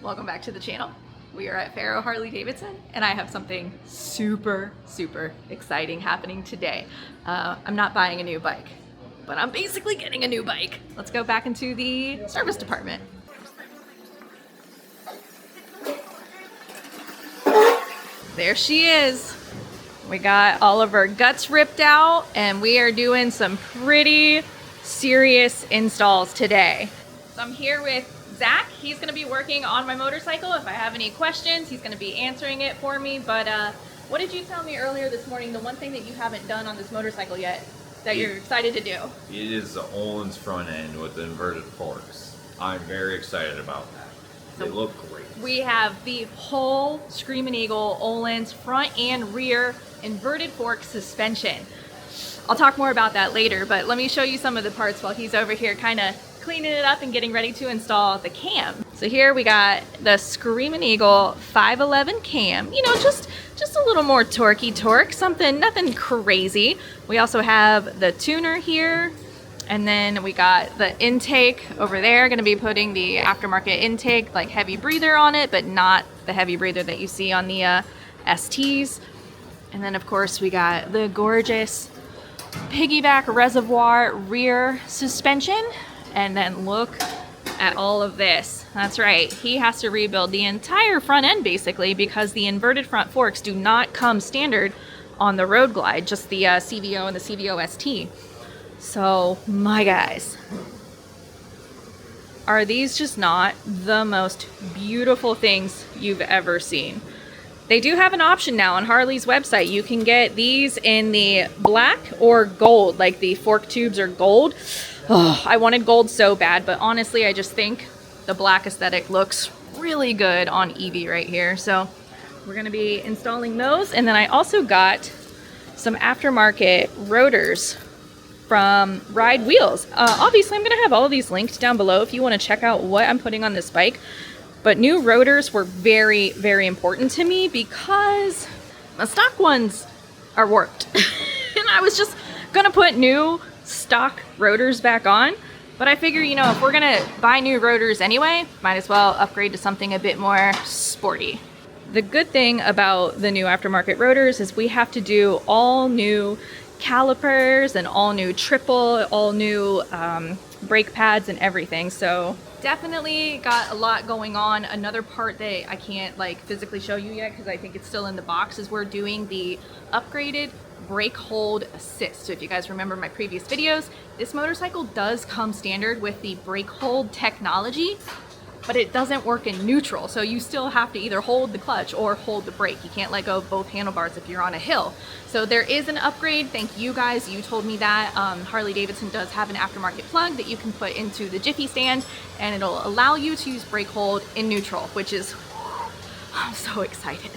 welcome back to the channel. We are at Faro Harley Davidson and I have something super exciting happening today. I'm not buying a new bike, but I'm basically getting a new bike. Let's go back into the service department. There she is. We got all of our guts ripped out and we are doing some pretty serious installs today. So I'm here with Zach. He's going to be working on my motorcycle. If I have any questions, he's going to be answering it for me. But what did you tell me earlier this morning, the one thing that you haven't done on this motorcycle yet that you're excited to do? It is the Öhlins front end with the inverted forks. I'm very excited about that. They look great. We have the whole Screamin' Eagle Öhlins front and rear inverted fork suspension. I'll talk more about that later, but let me show you some of the parts while he's over here kind of cleaning it up and getting ready to install the cam. So here we got the Screamin' Eagle 511 cam, you know, just a little more torquey torque, nothing crazy. We also have the tuner here, and then we got the intake over there. Going to be putting the aftermarket intake, like heavy breather on it, but not the heavy breather that you see on the STs. And then of course we got the gorgeous piggyback reservoir rear suspension. And then look at all of this. That's right, he has to rebuild the entire front end basically because the inverted front forks do not come standard on the Road Glide, just the CVO and the CVO ST. So my guys, are these just not the most beautiful things you've ever seen? They do have an option now on Harley's website. You can get these in the black or gold, like the fork tubes are gold. Oh, I wanted gold so bad, but honestly, I just think the black aesthetic looks really good on Eevee right here. So we're gonna be installing those. And then I also got some aftermarket rotors from Ride Wheels. Obviously, I'm gonna have all of these linked down below if you wanna check out what I'm putting on this bike. But new rotors were very important to me because my stock ones are warped. And I was just gonna put new stock rotors back on, but I figure, you know, if we're gonna buy new rotors anyway, might as well upgrade to something a bit more sporty. The good thing about the new aftermarket rotors is we have to do all new calipers and all new all new brake pads and everything. So definitely got a lot going on. Another part that I can't like physically show you yet because I think it's still in the box is we're doing the upgraded brake hold assist. So if you guys remember my previous videos, this motorcycle does come standard with the brake hold technology, but it doesn't work in neutral. So you still have to either hold the clutch or hold the brake. You can't let go of both handlebars if you're on a hill. So there is an upgrade. Thank you guys, you told me that. Harley Davidson does have an aftermarket plug that you can put into the Jiffy stand and it'll allow you to use brake hold in neutral, which is, I'm so excited.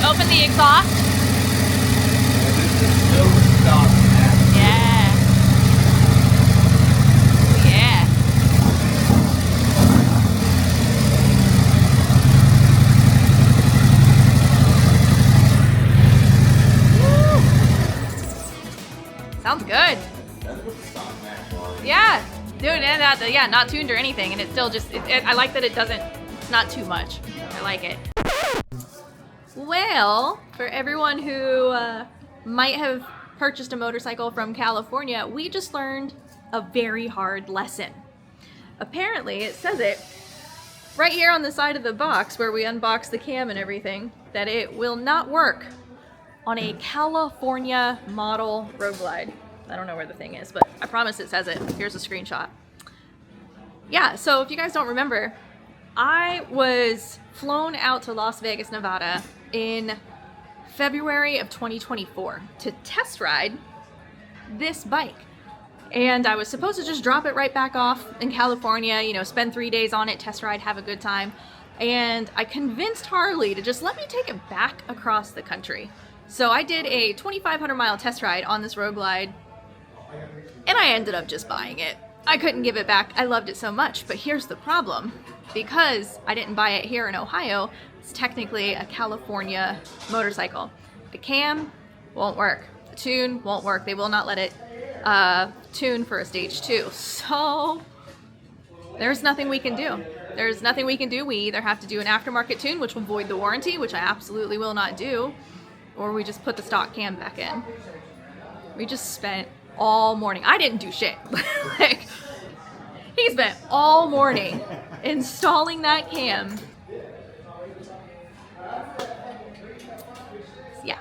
Open the exhaust. Yeah. Yeah. Woo. Sounds good. Yeah, dude, and yeah, not tuned or anything, and it still just, I like that it's not too much. I like it. Well, for everyone who might have purchased a motorcycle from California, we just learned a very hard lesson. Apparently, it says it right here on the side of the box where we unbox the cam and everything, that it will not work on a California model Road Glide. I don't know where the thing is, but I promise it says it. Here's a screenshot. Yeah, so if you guys don't remember, I was flown out to Las Vegas, Nevada in February of 2024 to test ride this bike. And I was supposed to just drop it right back off in California, you know, spend 3 days on it, test ride, have a good time. And I convinced Harley to just let me take it back across the country. So I did a 2,500 mile test ride on this Road Glide, and I ended up just buying it. I couldn't give it back. I loved it so much. But here's the problem. Because I didn't buy it here in Ohio, it's technically a California motorcycle. The cam won't work. The tune won't work. They will not let it tune for a stage 2. So there's nothing we can do. There's nothing we can do. We either have to do an aftermarket tune, which will void the warranty, which I absolutely will not do, or we just put the stock cam back in. We just spent all morning. I didn't do shit. Like, he spent all morning installing that cam. Yeah.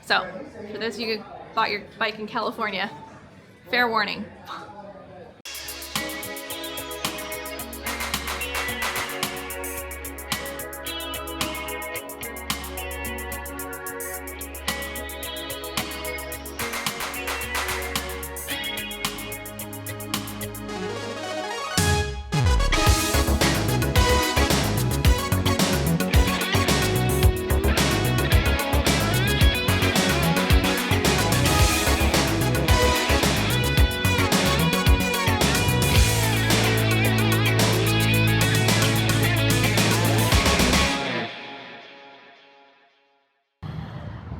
So, for those of you who bought your bike in California, fair warning.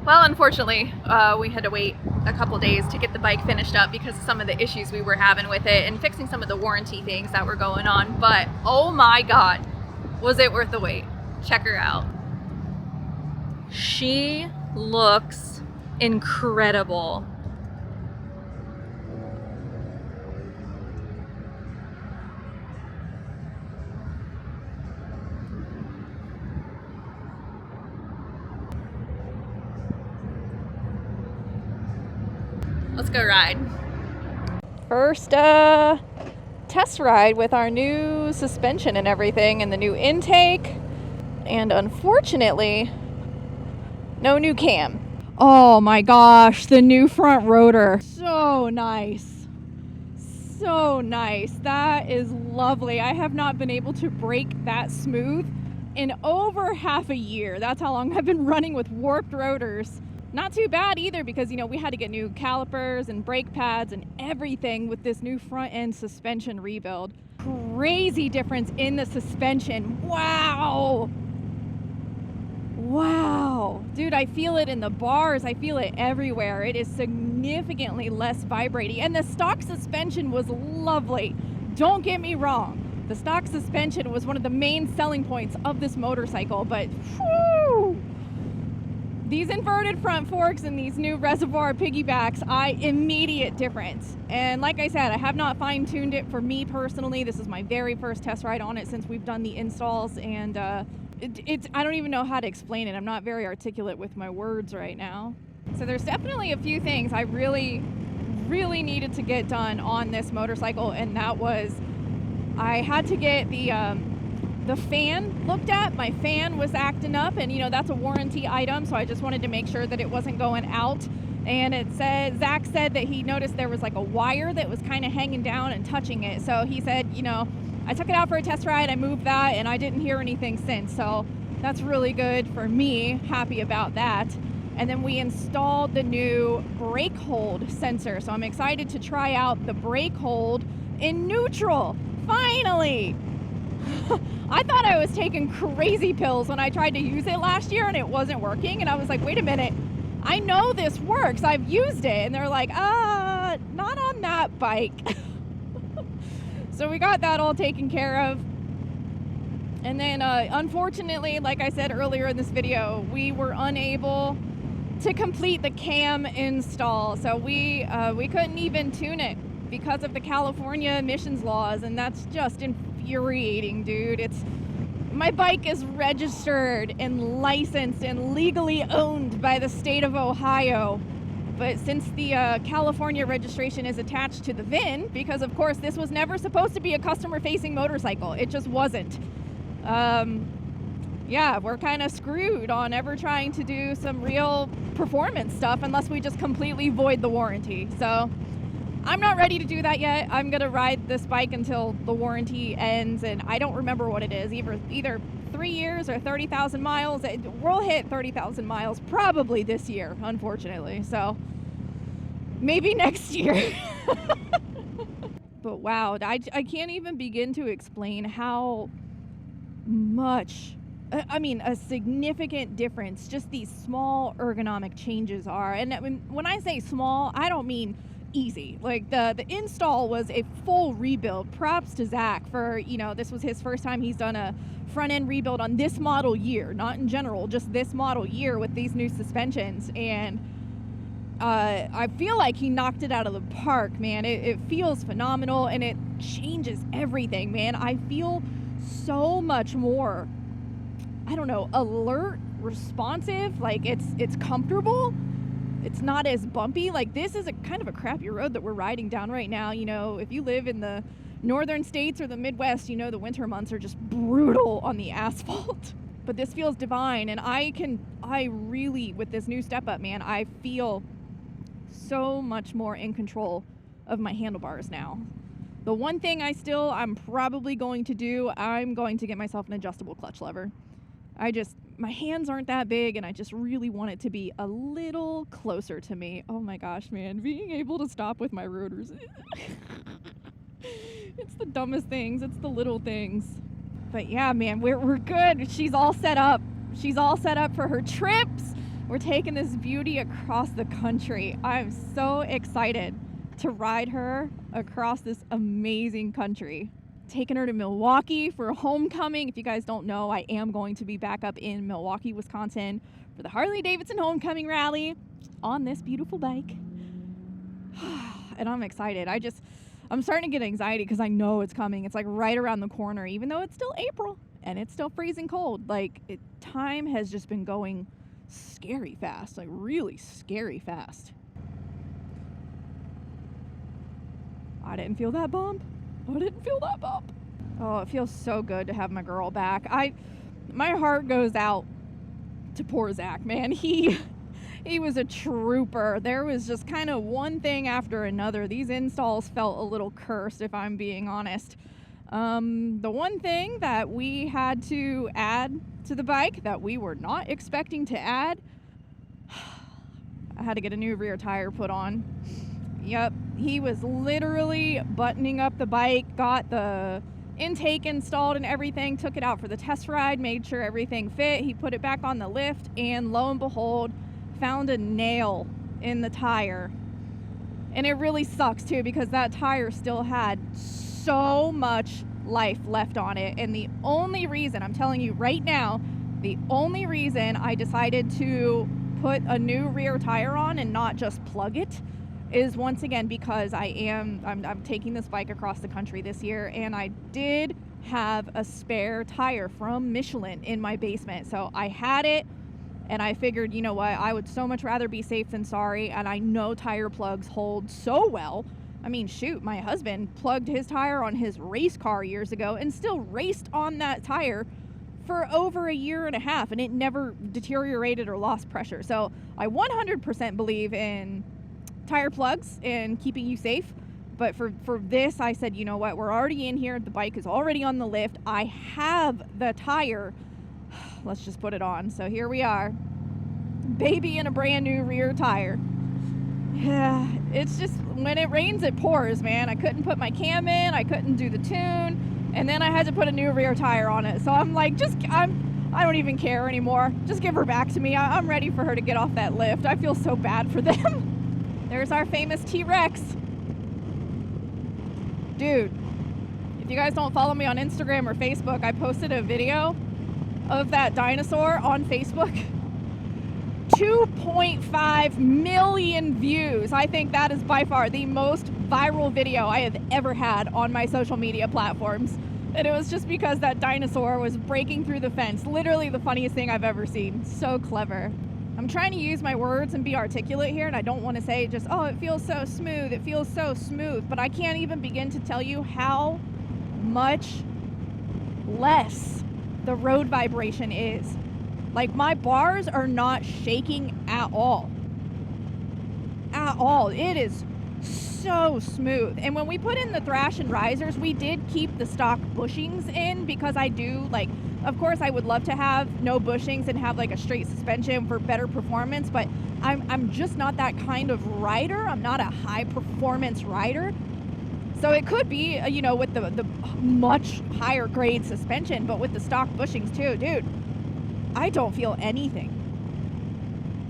Well, unfortunately, we had to wait a couple days to get the bike finished up because of some of the issues we were having with it and fixing some of the warranty things that were going on. But oh my God, was it worth the wait? Check her out. She looks incredible. Let's go ride. First test ride with our new suspension and everything and the new intake. And unfortunately, no new cam. Oh my gosh, the new front rotor. So nice. So nice. That is lovely. I have not been able to brake that smooth in over half a year. That's how long I've been running with warped rotors. Not too bad either because, you know, we had to get new calipers and brake pads and everything with this new front end suspension rebuild. Crazy difference in the suspension. Wow. Wow. Dude, I feel it in the bars. I feel it everywhere. It is significantly less vibrating. And the stock suspension was lovely. Don't get me wrong. The stock suspension was one of the main selling points of this motorcycle, but whew, these inverted front forks and these new reservoir piggybacks, immediate difference. And like I said, I have not fine-tuned it for me personally. This is my very first test ride on it since we've done the installs, and it's I don't even know how to explain it. I'm not very articulate with my words right now. So there's definitely a few things I really needed to get done on this motorcycle, and that was I had to get the fan looked at. My fan was acting up, and you know that's a warranty item, so I just wanted to make sure that it wasn't going out. And it said, Zach said that he noticed there was like a wire that was kind of hanging down and touching it. So he said, you know, I took it out for a test ride, I moved that, and I didn't hear anything since. So that's really good for me, happy about that. And then we installed the new brake hold sensor. So I'm excited to try out the brake hold in neutral, finally. I thought I was taking crazy pills when I tried to use it last year and it wasn't working. And I was like, wait a minute, I know this works. I've used it. And they're like, not on that bike. So we got that all taken care of. And then unfortunately, like I said earlier in this video, we were unable to complete the cam install. So we couldn't even tune it because of the California emissions laws, and that's just infuriating, dude. My bike is registered and licensed and legally owned by the state of Ohio. But since the California registration is attached to the VIN, because of course this was never supposed to be a customer-facing motorcycle, it just wasn't. Yeah, we're kind of screwed on ever trying to do some real performance stuff unless we just completely void the warranty. So I'm not ready to do that yet. I'm going to ride this bike until the warranty ends, and I don't remember what it is, either 3 years or 30,000 miles. We'll hit 30,000 miles probably this year, unfortunately. So maybe next year. But wow, I can't even begin to explain how much, I mean, a significant difference just these small ergonomic changes are. And when I say small, I don't mean easy. Like the install was a full rebuild. Props to Zach for, this was his first time he's done a front end rebuild on this model year, not in general, just this model year with these new suspensions. And I feel like he knocked it out of the park, man. It feels phenomenal, and it changes everything, man. I feel so much more, I don't know, alert, responsive. Like it's comfortable. It's not as bumpy. Like, this is a kind of a crappy road that we're riding down right now. If you live in the northern states or the Midwest, the winter months are just brutal on the asphalt. But this feels divine, and I really, with this new step up, man, I feel so much more in control of my handlebars now. The one thing I'm probably going to do, I'm going to get myself an adjustable clutch lever. My hands aren't that big, and I just really want it to be a little closer to me. Oh my gosh, man, being able to stop with my rotors. It's the dumbest things. It's the little things. But yeah, man, we're good. She's all set up. She's all set up for her trips. We're taking this beauty across the country. I'm so excited to ride her across this amazing country. Taking her to Milwaukee for homecoming. If you guys don't know, I am going to be back up in Milwaukee, Wisconsin for the Harley-Davidson homecoming rally on this beautiful bike. And I'm excited. I'm starting to get anxiety because I know it's coming. It's like right around the corner, even though it's still April and it's still freezing cold. Like, time has just been going scary fast, like really scary fast. I didn't feel that bump. Oh, it feels so good to have my girl back. My heart goes out to poor Zach, man. He was a trooper. There was just kind of one thing after another. These installs felt a little cursed, if I'm being honest. The one thing that we had to add to the bike that we were not expecting to add, I had to get a new rear tire put on. Yep, he was literally buttoning up the bike, got the intake installed and everything, took it out for the test ride, made sure everything fit. He put it back on the lift, and lo and behold, found a nail in the tire. And it really sucks too, because that tire still had so much life left on it. And the only reason, I'm telling you right now, the only reason I decided to put a new rear tire on and not just plug it is, once again, because I'm taking this bike across the country this year, and I did have a spare tire from Michelin in my basement. So I had it, and I figured, you know what, I would so much rather be safe than sorry. And I know tire plugs hold so well. I mean, shoot, my husband plugged his tire on his race car years ago and still raced on that tire for over a year and a half, and it never deteriorated or lost pressure. So I 100% believe in tire plugs and keeping you safe. But for this, I said, you know what, we're already in here. The bike is already on the lift. I have the tire. Let's just put it on. So here we are. Baby in a brand new rear tire. Yeah, it's just, when it rains, it pours, man. I couldn't put my cam in. I couldn't do the tune. And then I had to put a new rear tire on it. So I'm like, I don't even care anymore. Just give her back to me. I'm ready for her to get off that lift. I feel so bad for them. There's our famous T-Rex. Dude, if you guys don't follow me on Instagram or Facebook, I posted a video of that dinosaur on Facebook. 2.5 million views. I think that is by far the most viral video I have ever had on my social media platforms. And it was just because that dinosaur was breaking through the fence. Literally the funniest thing I've ever seen. So clever. I'm trying to use my words and be articulate here, and I don't want to say just, oh, it feels so smooth. It feels so smooth. But I can't even begin to tell you how much less the road vibration is. Like, my bars are not shaking at all. At all. It is so smooth. And when we put in the thrash and risers, we did keep the stock bushings in, because I do, like, of course I would love to have no bushings and have like a straight suspension for better performance, but I'm just not that kind of rider. I'm not a high performance rider. So it could be, you know, with the much higher grade suspension, but with the stock bushings too, dude, I don't feel anything.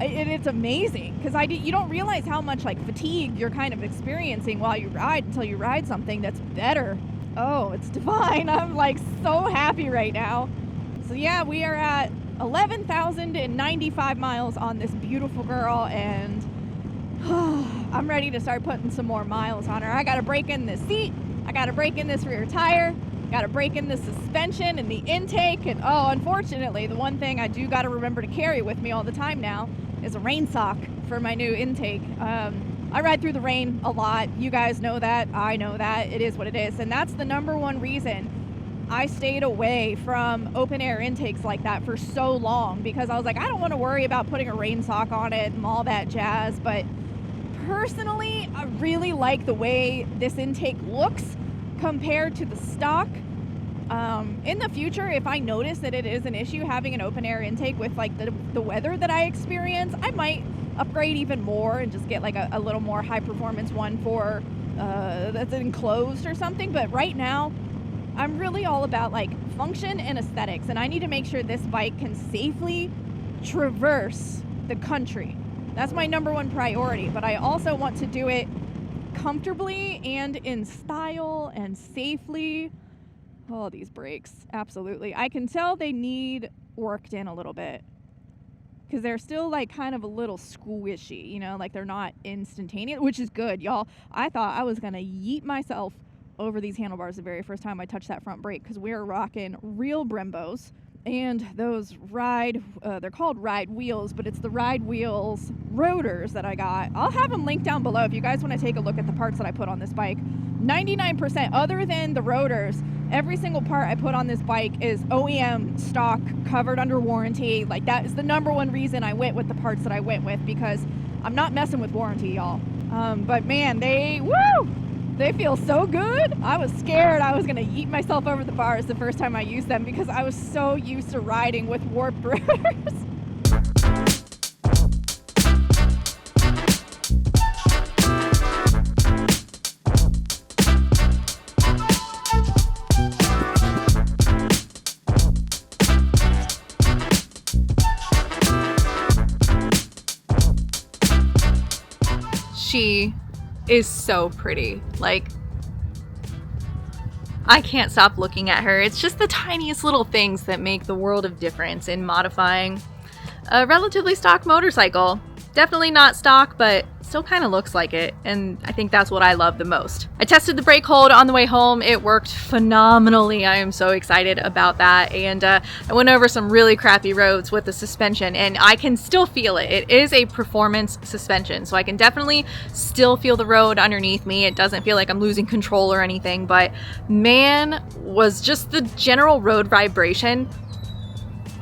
It's amazing, because you don't realize how much like fatigue you're kind of experiencing while you ride until you ride something that's better. Oh, it's divine. I'm like so happy right now. So yeah, we are at 11,095 miles on this beautiful girl, and I'm ready to start putting some more miles on her. I gotta break in this seat, I gotta break in this rear tire, gotta break in the suspension and the intake, and oh, unfortunately, the one thing I do gotta remember to carry with me all the time now is a rain sock for my new intake. I ride through the rain a lot. You guys know that. I know that. It is what it is. And that's the number one reason I stayed away from open air intakes like that for so long, because I was like, I don't want to worry about putting a rain sock on it and all that jazz. But personally, I really like the way this intake looks compared to the stock. In the future, if I notice that it is an issue having an open air intake with like the weather that I experience, I might upgrade even more and just get like a little more high performance one for that's enclosed or something. But right now, I'm really all about like function and aesthetics, and I need to make sure this bike can safely traverse the country. That's my number one priority, but I also want to do it comfortably and in style and safely. Oh, these brakes, absolutely. I can tell they need worked in a little bit, because they're still like kind of a little squishy, you know, like they're not instantaneous, which is good, y'all. I thought I was gonna yeet myself over these handlebars the very first time I touched that front brake, because we're rocking real Brembos, and those they're called ride wheels, but it's the ride wheels rotors that I got. I'll have them linked down below if you guys want to take a look at the parts that I put on this bike. 99%, other than the rotors, every single part I put on this bike is OEM stock, covered under warranty. Like, that is the number one reason I went with the parts that I went with, because I'm not messing with warranty, y'all. But man, they feel so good. I was scared I was gonna yeet myself over the bars the first time I used them, because I was so used to riding with warped rotors. She is so pretty. Like, I can't stop looking at her. It's just the tiniest little things that make the world of difference in modifying a relatively stock motorcycle. Definitely not stock, but still kind of looks like it, and I think that's what I love the most. I tested the brake hold on the way home. It worked phenomenally. I am so excited about that, and I went over some really crappy roads with the suspension, and I can still feel it. It is a performance suspension, so I can definitely still feel the road underneath me. It doesn't feel like I'm losing control or anything, but man, was just the general road vibration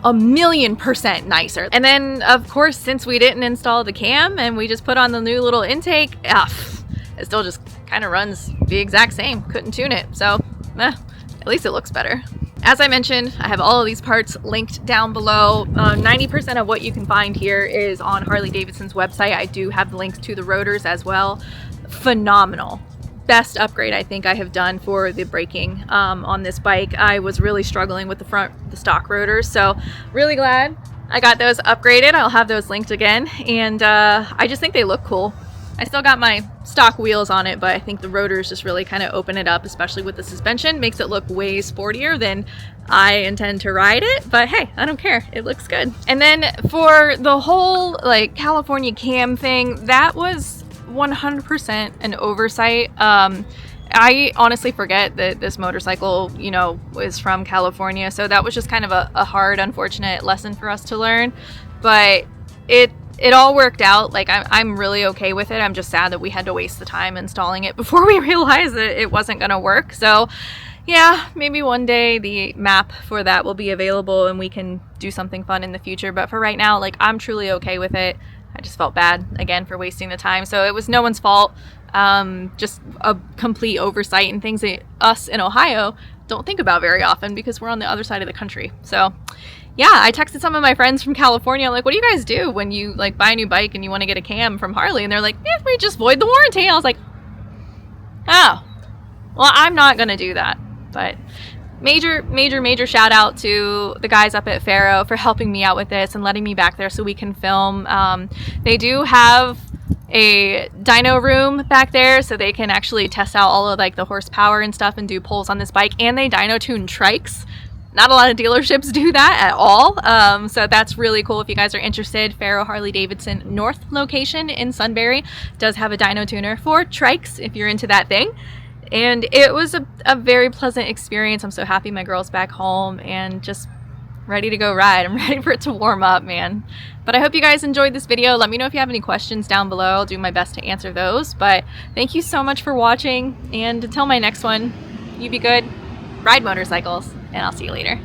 1,000,000% nicer. And then, of course, since we didn't install the cam and we just put on the new little intake, it still just kind of runs the exact same. Couldn't tune it, so at least it looks better. As I mentioned, I have all of these parts linked down below. 90% of what you can find here is on Harley-Davidson's website. I do have the links to the rotors as well. Phenomenal. Best upgrade I think I have done for the braking on this bike. I was really struggling with the stock rotors, so really glad I got those upgraded. I'll have those linked again, and I just think they look cool. I still got my stock wheels on it, but I think the rotors just really kind of open it up, especially with the suspension. Makes it look way sportier than I intend to ride it, but hey, I don't care. It looks good. And then for the whole like California cam thing, that was 100% an oversight. I honestly forget that this motorcycle, you know, is from California, so that was just kind of a hard, unfortunate lesson for us to learn, but it all worked out. Like, I'm really okay with it. I'm just sad that we had to waste the time installing it before we realized that it wasn't going to work. So Yeah, maybe one day the map for that will be available and we can do something fun in the future. But for right now, like, I'm truly okay with it. I just felt bad again for wasting the time. So it was no one's fault. Just a complete oversight and things that us in Ohio don't think about very often because we're on the other side of the country. So yeah, I texted some of my friends from California. I'm like, what do you guys do when you like buy a new bike and you want to get a cam from Harley? And they're like, we just void the warranty. I was like, oh, well, I'm not going to do that. But major shout out to the guys up at Faro for helping me out with this and letting me back there so we can film. They do have a dyno room back there so they can actually test out all of like the horsepower and stuff and do pulls on this bike, and they dyno tune trikes. Not a lot of dealerships do that at all. So that's really cool if you guys are interested. Faro Harley Davidson North location in Sunbury does have a dyno tuner for trikes if you're into that thing. And it was a very pleasant experience. I'm so happy my girl's back home and just ready to go ride. I'm ready for it to warm up, man. But I hope you guys enjoyed this video. Let me know if you have any questions down below. I'll do my best to answer those. But thank you so much for watching. And until my next one, you be good, ride motorcycles, and I'll see you later.